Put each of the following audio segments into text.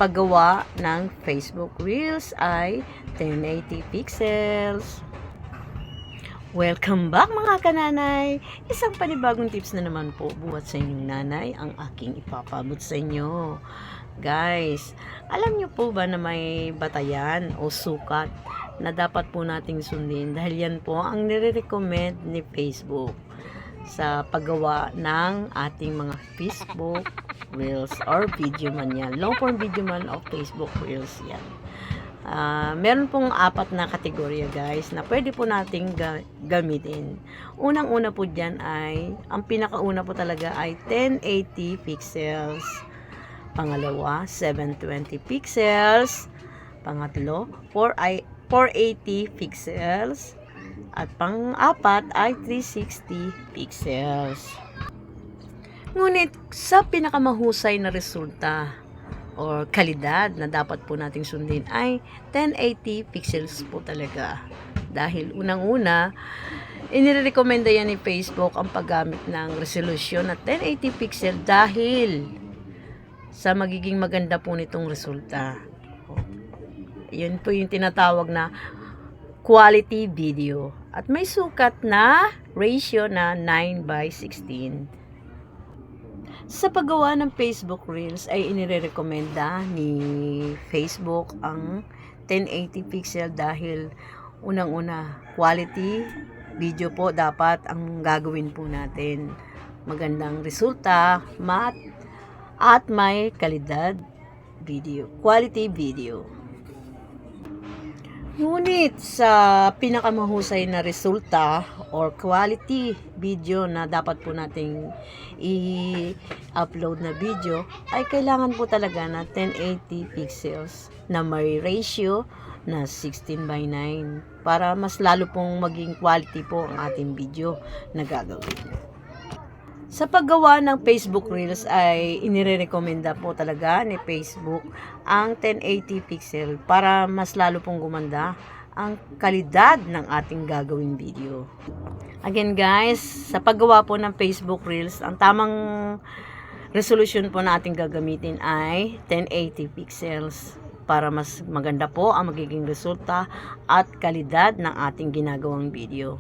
paggawa ng Facebook Reels ay 1080 pixels. Welcome back mga kananay! Isang panibagong tips na naman po buhat sa inyong nanay ang aking ipapabot sa inyo. Guys, alam nyo po ba na may batayan o sukat na dapat po nating sundin dahil yan po ang nire-recommend ni Facebook sa paggawa ng ating mga Facebook Reels or video man yan. Long form video man o Facebook Reels yan. Meron pong 4 na kategorya guys na pwede po nating gamitin. Unang-una po dyan ay, ang pinakauna po talaga ay 1080 pixels. Pangalawa, 720 pixels. Pangatlo, 480 pixels. At pang-apat ay 360 pixels. Ngunit sa pinakamahusay na resulta or kalidad na dapat po nating sundin ay 1080 pixels po talaga. Dahil unang-una, inirekomenda yan ni Facebook ang paggamit ng resolution na 1080 pixel dahil sa magiging maganda po nitong resulta. Yun po yung tinatawag na quality video. At may sukat na ratio na 9:16. Sa paggawa ng Facebook Reels ay inirekomenda ni Facebook ang 1080 pixel dahil unang-una, quality video po dapat ang gagawin po natin. Magandang resulta, at may kalidad video, quality video. Ngunit sa pinakamahusay na resulta or quality video na dapat po nating i-upload na video ay kailangan po talaga na 1080 pixels na may ratio na 16:9 para mas lalo pong maging quality po ang ating video na gagawin. Sa paggawa ng Facebook Reels ay inirekomenda po talaga ni Facebook ang 1080 pixel para mas lalo pong gumanda ang kalidad ng ating gagawing video. Again guys, sa paggawa po ng Facebook Reels, ang tamang resolution po na ating gagamitin ay 1080 pixels para mas maganda po ang magiging resulta at kalidad ng ating ginagawang video.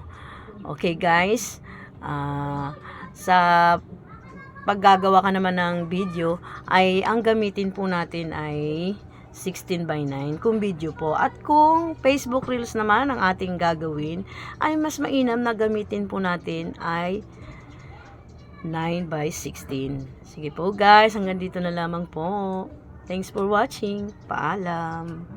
Okay guys, sa paggagawa ka naman ng video ay ang gamitin po natin ay 16:9 kung video po, at kung Facebook Reels naman ang ating gagawin ay mas mainam na gamitin po natin ay 9:16. Sige po guys, hanggang dito na lamang po. Thanks for watching. Paalam.